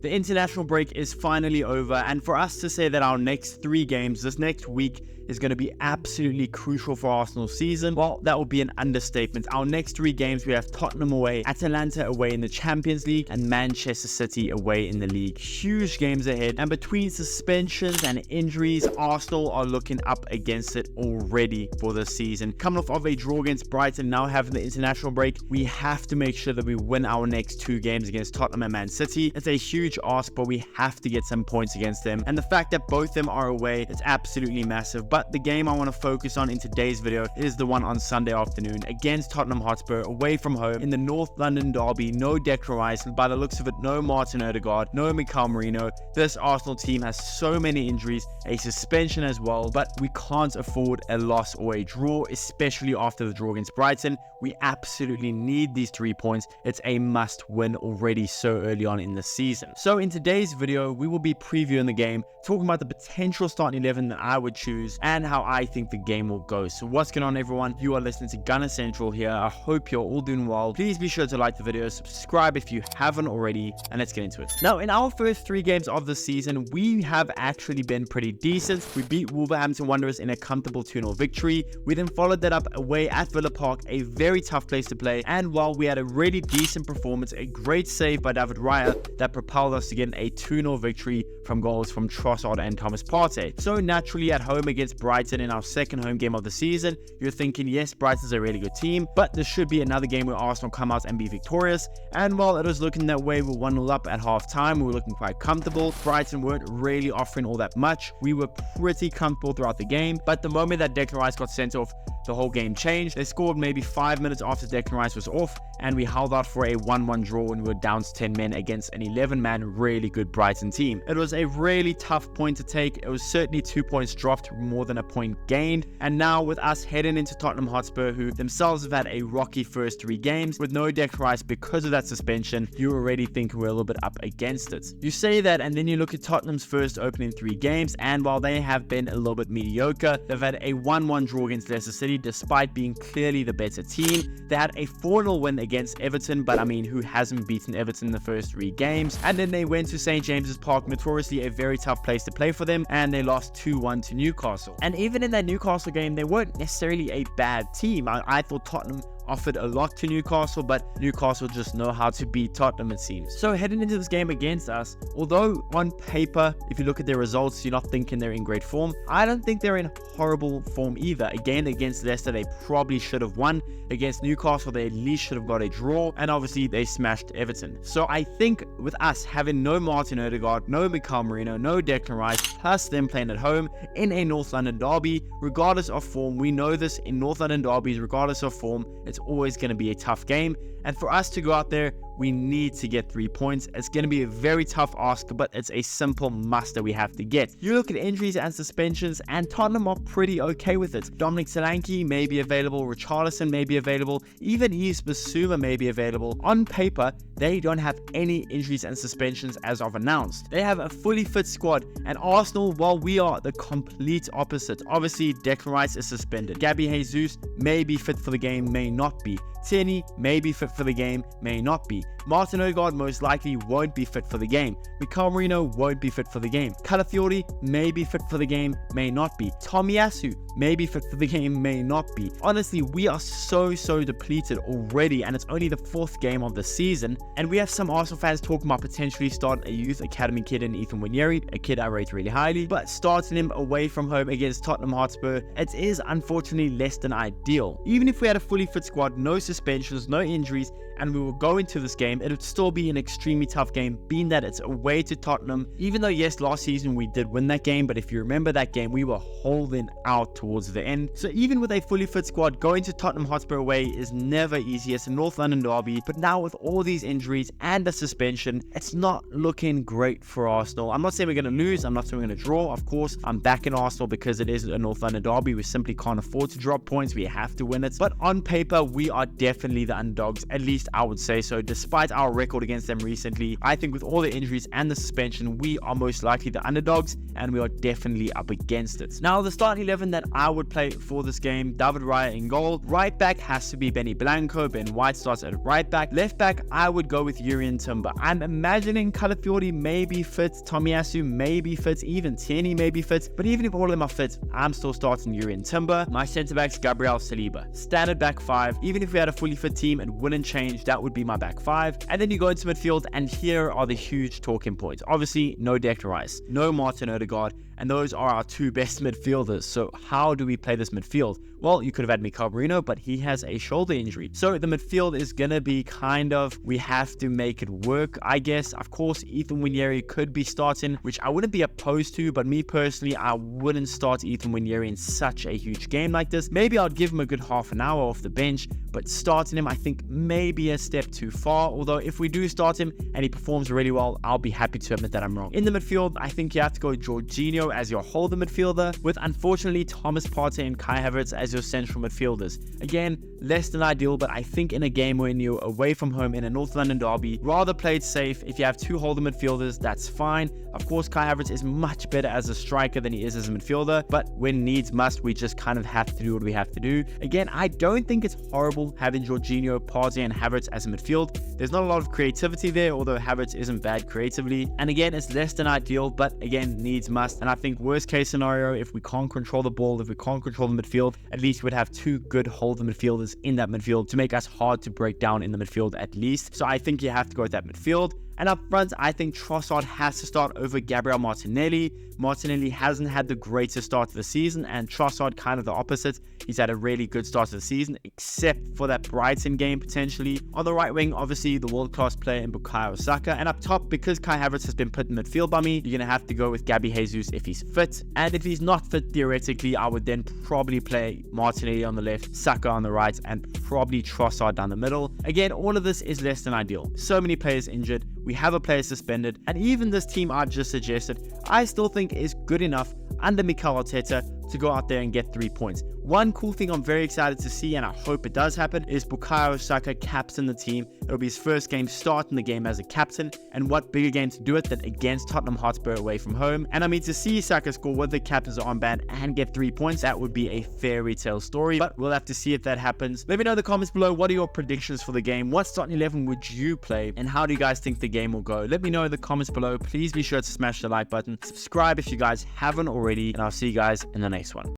The international break is finally over, and for us to say that our next 3 games this next week is going to be absolutely crucial for Arsenal's season, well, that would be an understatement. Our next 3 games, we have Tottenham away, Atalanta away in the Champions League, and Manchester City away in the league. Huge games ahead, and between suspensions and injuries, Arsenal are looking up against it already for this season. Coming off of a draw against Brighton, now having the international break, we have to make sure that we win our next 2 games against Tottenham and Man City. It's a huge ask, but we have to get some points against them, and the fact that both of them are away, it's absolutely massive. But the game I want to focus on in today's video is the one on Sunday afternoon against Tottenham Hotspur away from home in the North London derby. No Declan Rice, and by the looks of it, no Martin Odegaard, no Mikel Merino. This Arsenal team has so many injuries, a suspension as well, but we can't afford a loss or a draw, especially after the draw against Brighton. We absolutely need these 3 points. It's a must win already so early on in the season. So in today's video, we will be previewing the game, talking about the potential starting 11 that I would choose and how I think the game will go. So what's going on, everyone? You are listening to Gunner Central here. I hope you're all doing well. Please be sure to like the video, subscribe if you haven't already, and let's get into it. Now, in our first 3 games of the season, we have actually been pretty decent. We beat Wolverhampton Wanderers in a comfortable 2-0 victory. We then followed that up away at Villa Park, a very tough place to play, and while we had a really decent performance, a great save by David Raya that propelled us to get a 2-0 victory from goals from Trossard and Thomas Partey. So naturally, at home against Brighton in our second home game of the season, you're thinking, yes, Brighton's a really good team, but this should be another game where Arsenal come out and be victorious. And while it was looking that way, we were 1-0 up at half time. We were looking quite comfortable. Brighton weren't really offering all that much. We were pretty comfortable throughout the game, but the moment that Declan Rice got sent off, the whole game changed. They scored maybe 5 minutes after Declan Rice was off, and we held out for a 1-1 draw when we were down to 10 men against an 11-man really good Brighton team. It was a really tough point to take. It was certainly 2 points dropped, more than a point gained. And now with us heading into Tottenham Hotspur, who themselves have had a rocky first 3 games with no Declan Rice because of that suspension, you already think we're a little bit up against it. You say that, and then you look at Tottenham's first opening 3 games, and while they have been a little bit mediocre, they've had a 1-1 draw against Leicester City despite being clearly the better team. They had a 4-0 win against Everton, but I mean, who hasn't beaten Everton in the first 3 games? And then they went to St. James's Park, notoriously a very tough place to play for them, and they lost 2-1 to Newcastle. And even in that Newcastle game, they weren't necessarily a bad team. I thought Tottenham offered a lot to Newcastle, but Newcastle just know how to beat Tottenham, it seems. So heading into this game against us, although on paper, if you look at their results, you're not thinking they're in great form, I don't think they're in horrible form either. Again, against Leicester, they probably should have won. Against Newcastle, they at least should have got a draw, and obviously they smashed Everton. So I think with us having no Martin Odegaard, no Mikel Merino, no Declan Rice, plus them playing at home in a North London derby, regardless of form, we know this in North London derbies, regardless of form, it's always going to be a tough game. And for us to go out there, we need to get 3 points. It's going to be a very tough ask, but it's a simple must that we have to get. You look at injuries and suspensions, and Tottenham are pretty okay with it. Dominic Solanke may be available, Richarlison may be available, even Yves Bissouma may be available. On paper, they don't have any injuries and suspensions as of announced. They have a fully fit squad, and Arsenal, well, we are the complete opposite. Obviously, Declan Rice is suspended. Gabby Jesus may be fit for the game, may not be. Tierney may be fit for the game, may not be. Martin Odegaard most likely won't be fit for the game. Mikel Merino won't be fit for the game. Calafiori may be fit for the game, may not be. Tomiyasu may be fit for the game, may not be. Honestly, we are so depleted already, and it's only the 4th game of the season, and we have some Arsenal fans talking about potentially starting a youth academy kid in Ethan Nwaneri, a kid I rate really highly, but starting him away from home against Tottenham Hotspur, it is unfortunately less than ideal. Even if we had a fully fit squad, no suspensions, no injuries, and we will go into this game, it would still be an extremely tough game, being that it's away to Tottenham. Even though, yes, last season we did win that game, but if you remember that game, we were holding out towards the end. So even with a fully fit squad, going to Tottenham Hotspur away is never easy. It's a North London derby, but now with all these injuries and the suspension, it's not looking great for Arsenal. I'm not saying we're going to lose, I'm not saying we're going to draw. Of course, I'm backing Arsenal because it is a North London derby. We simply can't afford to drop points. We have to win it. But on paper, we are definitely the underdogs, at least I would say so, despite despite our record against them recently, I think with all the injuries and the suspension, we are most likely the underdogs, and we are definitely up against it. Now, the starting 11 that I would play for this game: David Raya in goal. Right back has to be Benny Blanco. Ben White starts at right back. Left back, I would go with Urian Timber. I'm imagining Calafiori maybe fits, Tomiyasu maybe fits, even Tierney maybe fits, but even if all of them are fit, I'm still starting Urian Timber. My centre backs, Gabriel Saliba. Standard back 5. Even if we had a fully fit team, it wouldn't change. That would be my back 5. And then you go into midfield, and here are the huge talking points. Obviously, no Declan Rice, no Martin Odegaard, and those are our 2 best midfielders. So how do we play this midfield? Well, you could have had Mikael Merino, but he has a shoulder injury. So the midfield is going to be kind of, we have to make it work, I guess. Of course, Ethan Winieri could be starting, which I wouldn't be opposed to, but me personally, I wouldn't start Ethan Winieri in such a huge game like this. Maybe I'd give him a good half an hour off the bench, but starting him, I think maybe a step too far. Although if we do start him and he performs really well, I'll be happy to admit that I'm wrong. In the midfield, I think you have to go Jorginho as your holder midfielder, with unfortunately Thomas Partey and Kai Havertz as your central midfielders. Again, less than ideal, but I think in a game when you're away from home in a North London derby, rather play it safe. If you have 2 holder midfielders, that's fine. Of course, Kai Havertz is much better as a striker than he is as a midfielder, but when needs must, we just kind of have to do what we have to do. Again, I don't think it's horrible having Jorginho, Partey, and Havertz as a midfield. There's not a lot of creativity there, although Havertz isn't bad creatively. And again, it's less than ideal, but again, needs must. And I think worst case scenario, if we can't control the ball, if we can't control the midfield, at least we'd have 2 good holder midfielders in that midfield to make us hard to break down in the midfield at least. So I think you have to go with that midfield. And up front, I think Trossard has to start over Gabriel Martinelli. Martinelli hasn't had the greatest start to the season, and Trossard kind of the opposite. He's had a really good start to the season, except for that Brighton game potentially. On the right wing, obviously the world-class player in Bukayo Saka. And up top, because Kai Havertz has been put in midfield by me, you're going to have to go with Gabby Jesus if he's fit. And if he's not fit, theoretically, I would then probably play Martinelli on the left, Saka on the right, and probably Trossard down the middle. Again, all of this is less than ideal. So many players injured. We have a player suspended, and even this team I just suggested, I still think is good enough under Mikel Arteta to go out there and get 3 points. One cool thing I'm very excited to see, and I hope it does happen, is Bukayo Saka captain the team. It'll be his first game starting the game as a captain, and what bigger game to do it than against Tottenham Hotspur away from home. And I mean, to see Saka score with the captain's armband and get 3 points, that would be a fairy tale story, but we'll have to see if that happens. Let me know in the comments below, what are your predictions for the game? What starting 11 would you play, and how do you guys think the game will go? Let me know in the comments below. Please be sure to smash the like button, subscribe if you guys haven't already, and I'll see you guys in the next one.